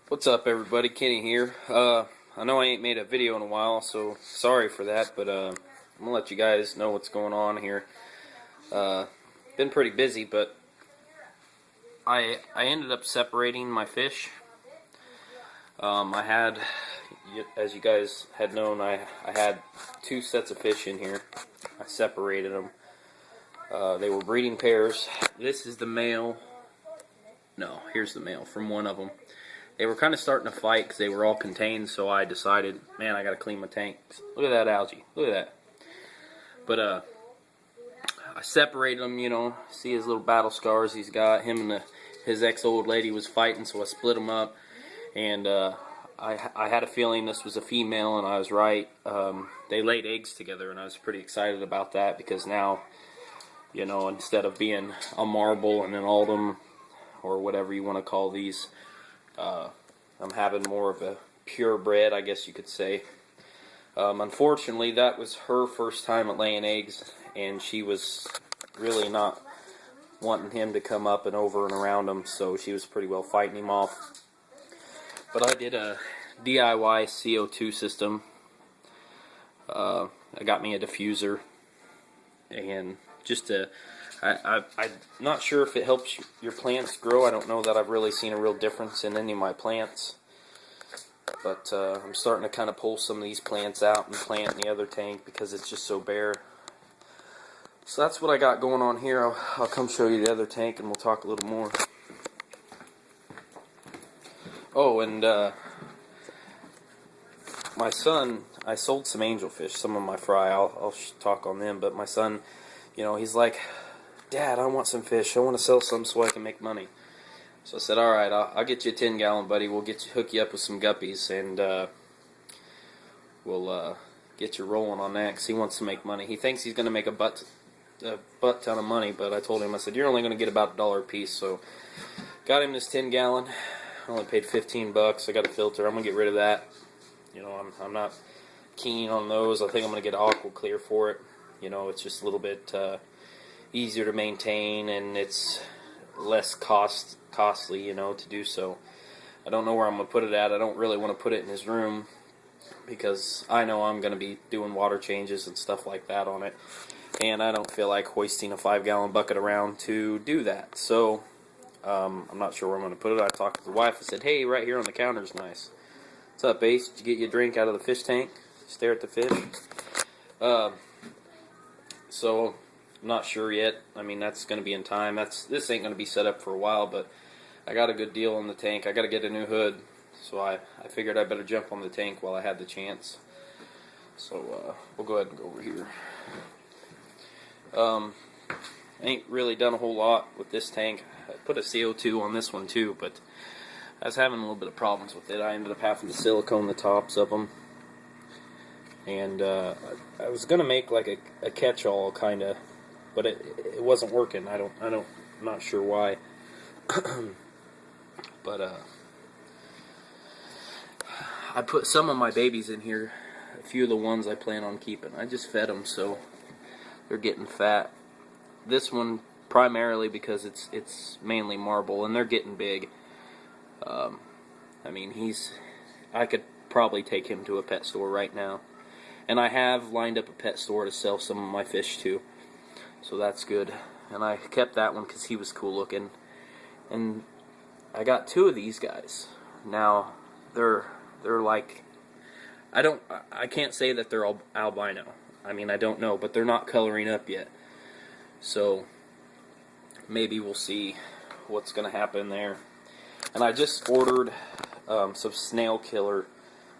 What's up, everybody? Kenny here. I know I ain't made a video in a while, so sorry for that, but I'm gonna let you guys know what's going on here. Been pretty busy, but I ended up separating my fish. I had, as you guys had known, I had two sets of fish in here. I separated them. They were breeding pairs. This is the male. No, here's the male from one of them. They were kind of starting to fight because they were all contained, so I decided, man, I got to clean my tank. Look at that algae. Look at that. But I separated them, you know. See his little battle scars he's got. Him and his ex-old lady was fighting, so I split them up. And I had a feeling this was a female, and I was right. They laid eggs together, and I was pretty excited about that because now, you know, instead of being a marble and an Aldum, or whatever you want to call these, I'm having more of a purebred, I guess you could say. Unfortunately, that was her first time at laying eggs, and she was really not wanting him to come up and over and around him, so she was pretty well fighting him off. But I did a DIY CO2 system. I got me a diffuser, and just to I'm not sure if it helps your plants grow. I don't know that I've really seen a real difference in any of my plants. But I'm starting to kind of pull some of these plants out and plant in the other tank because it's just so bare. So that's what I got going on here. I'll come show you the other tank and we'll talk a little more. Oh, and my son, I sold some angelfish, some of my fry. I'll talk on them. But my son, you know, he's like, Dad, I want some fish. I want to sell some so I can make money. So I said, all right, I'll get you a 10-gallon, buddy. We'll hook you up with some guppies, and we'll get you rolling on that because he wants to make money. He thinks he's going to make a butt ton of money, but I told him, I said, you're only going to get about $1 a piece. So got him this 10-gallon. I only paid $15. I got a filter. I'm going to get rid of that. You know, I'm not keen on those. I think I'm going to get Aqua Clear for it. You know, it's just a little bit easier to maintain, and it's less costly, you know, to do so. I don't know where I'm going to put it at. I don't really want to put it in his room because I know I'm going to be doing water changes and stuff like that on it, and I don't feel like hoisting a 5-gallon bucket around to do that. So I'm not sure where I'm going to put it. I talked to the wife. I said, hey, right here on the counter is nice. What's up, Ace? Did you get your drink out of the fish tank? Stare at the fish? So I'm not sure yet. I mean, that's going to be in time. This ain't going to be set up for a while, but I got a good deal on the tank. I got to get a new hood, so I figured I better jump on the tank while I had the chance. So we'll go ahead and go over here. Ain't really done a whole lot with this tank. I put a CO2 on this one too, but I was having a little bit of problems with it. I ended up having to silicone the tops of them. And I was gonna make like a catch-all kind of, but it wasn't working. I'm not sure why. But I put some of my babies in here. A few of the ones I plan on keeping. I just fed them, so they're getting fat. This one primarily because it's mainly marble, and they're getting big. I mean, I could probably take him to a pet store right now. And I have lined up a pet store to sell some of my fish to, so that's good. And I kept that one because he was cool looking. And I got two of these guys. Now they're like, I can't say that they're albino. I mean, I don't know, but they're not coloring up yet. So maybe we'll see what's gonna happen there. And I just ordered some snail killer,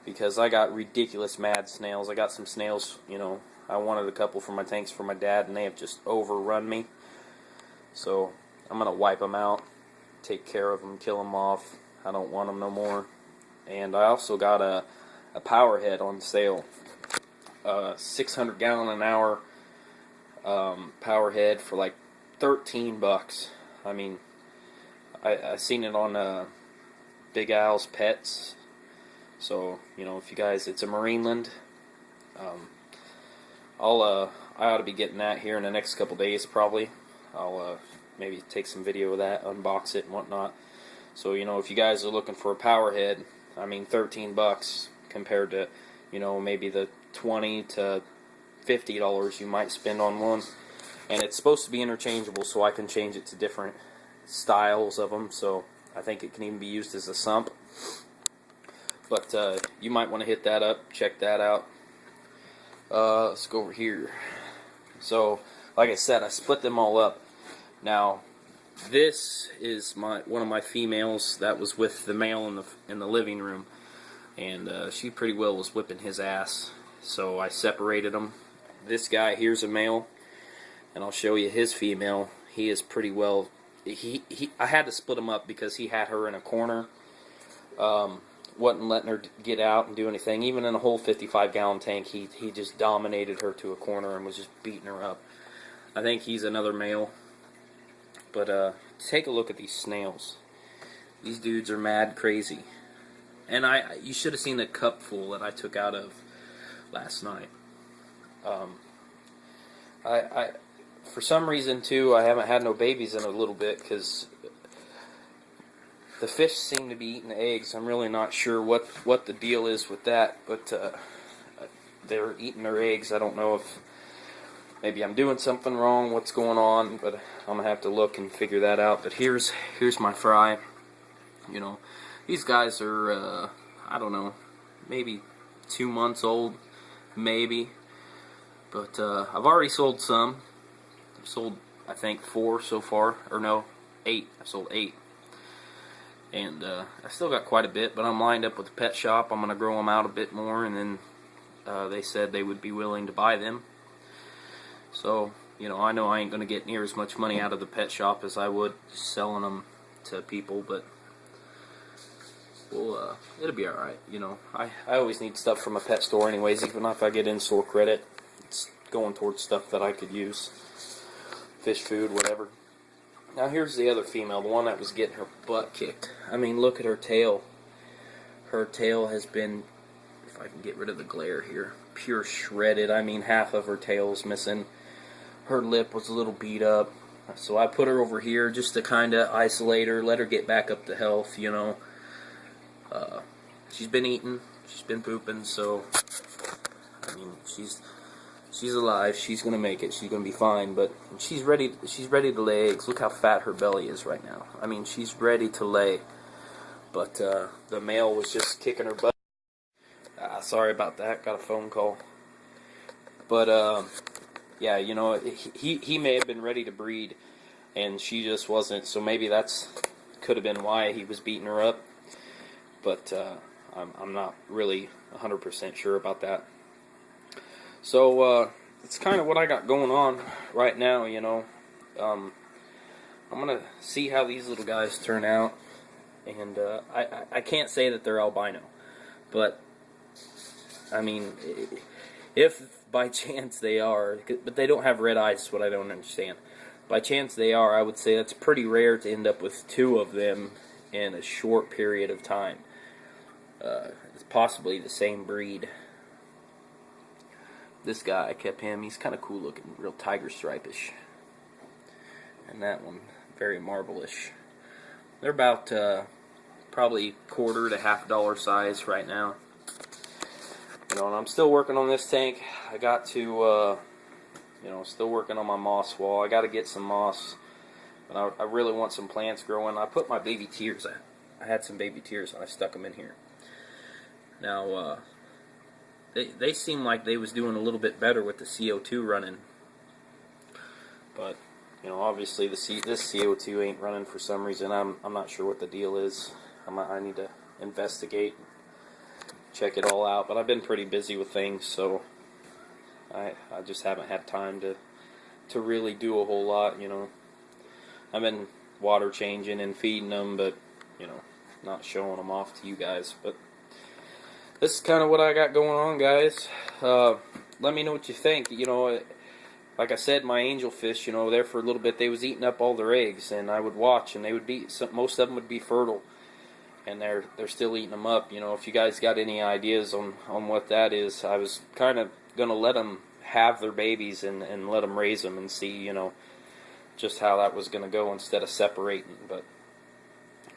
because I got ridiculous mad snails. I got some snails, you know, I wanted a couple for my tanks for my dad, and they have just overrun me. So I'm going to wipe them out, take care of them, kill them off. I don't want them no more. And I also got a power head on sale. 600 gallon an hour power head for like $13. I mean, I seen it on Big Al's Pets. So, you know, if you guys, it's a Marineland. I ought to be getting that here in the next couple days probably. I'll maybe take some video of that, unbox it and whatnot. So, you know, if you guys are looking for a power head, I mean, $13 compared to, you know, maybe the $20 to $50 you might spend on one. And it's supposed to be interchangeable, so I can change it to different styles of them. So I think it can even be used as a sump. But you might want to hit that up, check that out. Let's go over here. So, like I said, I split them all up. Now, this is one of my females that was with the male in the living room, and she pretty well was whipping his ass. So I separated them. This guy here's a male, and I'll show you his female. He is pretty well. I had to split him up because he had her in a corner. Wasn't letting her get out and do anything. Even in a whole 55-gallon tank, he just dominated her to a corner and was just beating her up. I think he's another male. But take a look at these snails. These dudes are mad crazy. And you should have seen the cup full that I took out of last night. For some reason too, I haven't had no babies in a little bit because the fish seem to be eating the eggs. I'm really not sure what the deal is with that, but they're eating their eggs. I don't know if maybe I'm doing something wrong, what's going on, but I'm gonna have to look and figure that out. But here's my fry. You know, these guys are I don't know, maybe 2 months old, maybe. But I've already sold some. I've sold, I think, 4 so far, or no, 8. I sold 8. And I still got quite a bit, but I'm lined up with the pet shop. I'm going to grow them out a bit more, and then they said they would be willing to buy them. So, you know I ain't going to get near as much money out of the pet shop as I would just selling them to people, but well, it'll be alright. You know, I always need stuff from a pet store anyways, even if I get in-store credit. It's going towards stuff that I could use. Fish food, whatever. Now here's the other female, the one that was getting her butt kicked. I mean, look at her tail. Her tail has been, if I can get rid of the glare here, pure shredded. I mean, half of her tail's missing. Her lip was a little beat up. So I put her over here just to kind of isolate her, let her get back up to health, you know. She's been eating, she's been pooping, so, I mean, she's alive. She's gonna make it. She's gonna be fine. But she's ready. She's ready to lay eggs. Look how fat her belly is right now. I mean, she's ready to lay. But the male was just kicking her butt. Sorry about that. Got a phone call. But yeah, you know, he may have been ready to breed, and she just wasn't. So maybe that's could have been why he was beating her up. But I'm not really 100% sure about that. So, it's kind of what I got going on right now, you know. I'm going to see how these little guys turn out. And I can't say that they're albino. But, I mean, if by chance they are, but they don't have red eyes, is what I don't understand. By chance they are, I would say that's pretty rare to end up with 2 of them in a short period of time. It's possibly the same breed. This guy, I kept him, he's kind of cool looking, real tiger stripe-ish. And that one, very marble-ish. They're about probably $1/4 to $1/2 size right now. You know, and I'm still working on this tank. I got to, you know, still working on my moss wall. I got to get some moss. But I really want some plants growing. I put my baby tears, I had some baby tears and I stuck them in here. Now, They seem like they was doing a little bit better with the CO2 running. But, you know, obviously this CO2 ain't running for some reason. I'm not sure what the deal is. I need to investigate, check it all out. But I've been pretty busy with things, so I just haven't had time to really do a whole lot, you know. I've been water changing and feeding them, but, you know, not showing them off to you guys. But this is kind of what I got going on, guys. Let me know what you think. You know, like I said, my angelfish, you know, there for a little bit, they was eating up all their eggs, and I would watch, and they would be, most of them would be fertile, and they're still eating them up. You know, if you guys got any ideas on what that is, I was kind of going to let them have their babies and let them raise them and see, you know, just how that was going to go instead of separating. But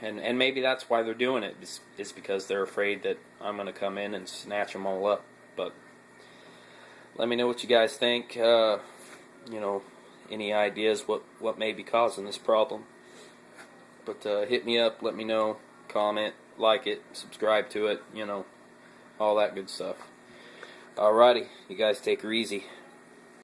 and maybe that's why they're doing it, is because they're afraid that I'm going to come in and snatch them all up. But let me know what you guys think. You know, any ideas what may be causing this problem. But hit me up, let me know, comment, like it, subscribe to it, you know, all that good stuff. Alrighty, you guys take her easy.